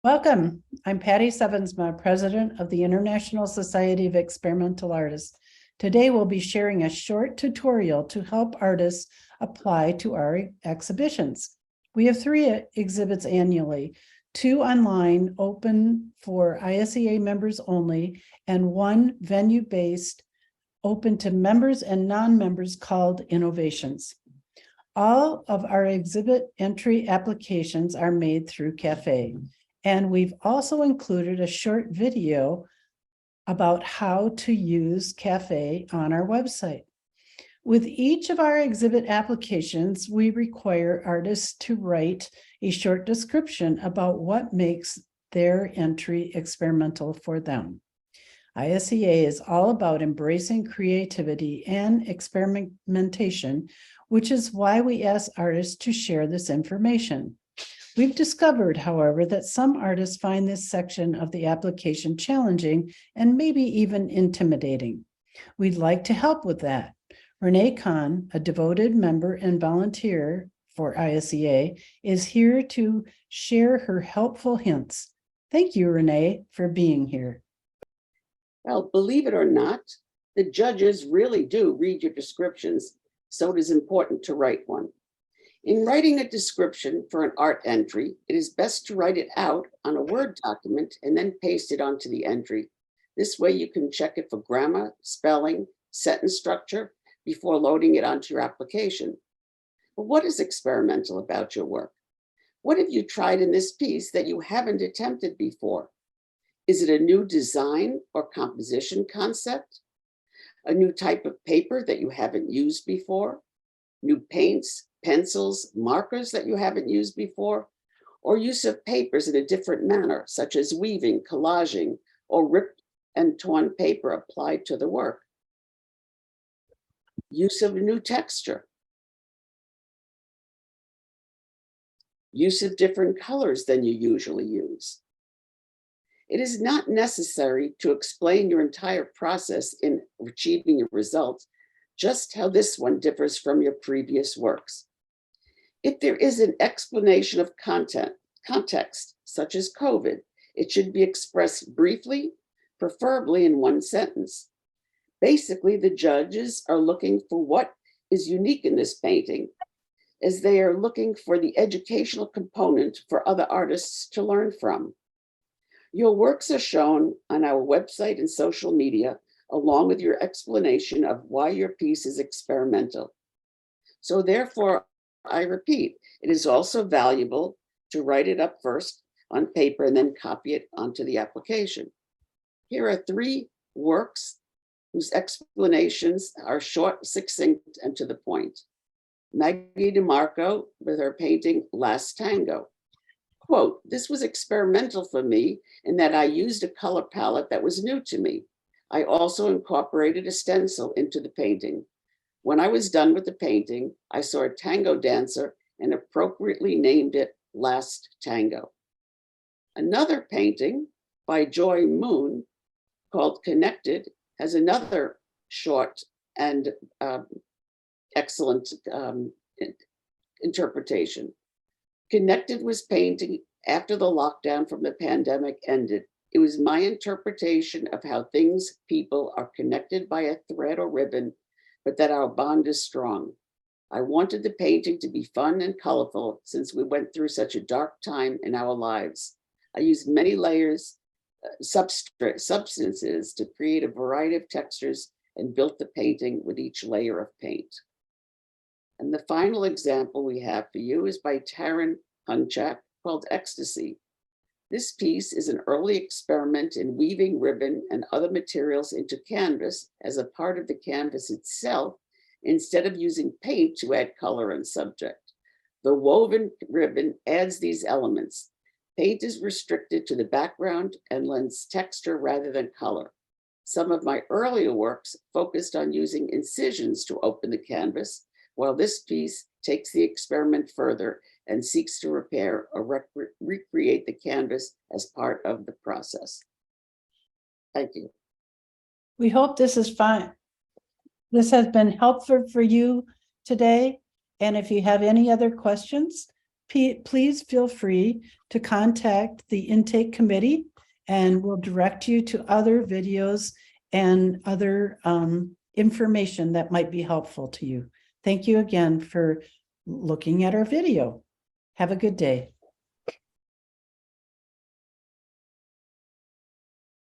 Welcome. I'm Patty Sevensma, President of the International Society of Experimental Artists. Today, we'll be sharing a short tutorial to help artists apply to our exhibitions. We have 3 exhibits annually, 2 online, open for ISEA members only, and 1 venue-based, open to members and non-members called Innovations. All of our exhibit entry applications are made through Cafe. And we've also included a short video about how to use Cafe on our website. With each of our exhibit applications, we require artists to write a short description about what makes their entry experimental for them. ISEA is all about embracing creativity and experimentation, which is why we ask artists to share this information. We've discovered, however, that some artists find this section of the application challenging and maybe even intimidating. We'd like to help with that. Renee Kahn, a devoted member and volunteer for ISEA, is here to share her helpful hints. Thank you, Renee, for being here. Well, believe it or not, the judges really do read your descriptions, so it is important to write one. In writing a description for an art entry, it is best to write it out on a Word document and then paste it onto the entry. This way you can check it for grammar, spelling, sentence structure before loading it onto your application. But what is experimental about your work? What have you tried in this piece that you haven't attempted before? Is it a new design or composition concept? A new type of paper that you haven't used before? New paints, pencils, markers that you haven't used before, or use of papers in a different manner, such as weaving, collaging, or ripped and torn paper applied to the work. Use of a new texture. Use of different colors than you usually use. It is not necessary to explain your entire process in achieving your results, just how this one differs from your previous works. If there is an explanation of context, such as COVID, it should be expressed briefly, preferably in 1 sentence. Basically, the judges are looking for what is unique in this painting, as they are looking for the educational component for other artists to learn from. Your works are shown on our website and social media, along with your explanation of why your piece is experimental. So therefore, I repeat, it is also valuable to write it up first on paper and then copy it onto the application. Here are 3 works whose explanations are short, succinct, and to the point. Maggie DeMarco with her painting Last Tango. Quote, "This was experimental for me in that I used a color palette that was new to me. I also incorporated a stencil into the painting. When I was done with the painting, I saw a tango dancer and appropriately named it Last Tango." Another painting by Joy Moon called Connected has another short and excellent interpretation. Connected was painting after the lockdown from the pandemic ended. It was my interpretation of how things, people are connected by a thread or ribbon, but that our bond is strong. I wanted the painting to be fun and colorful since we went through such a dark time in our lives. I used many layers, substances to create a variety of textures and built the painting with each layer of paint. And the final example we have for you is by Taryn Hunchak called Ecstasy. This piece is an early experiment in weaving ribbon and other materials into canvas as a part of the canvas itself, instead of using paint to add color and subject. The woven ribbon adds these elements. Paint is restricted to the background and lends texture rather than color. Some of my earlier works focused on using incisions to open the canvas, while this piece takes the experiment further and seeks to repair or recreate the canvas as part of the process. Thank you. We hope this is fine. This has been helpful for you today. And if you have any other questions, please feel free to contact the intake committee and we'll direct you to other videos and other information that might be helpful to you. Thank you again for looking at our video. Have a good day.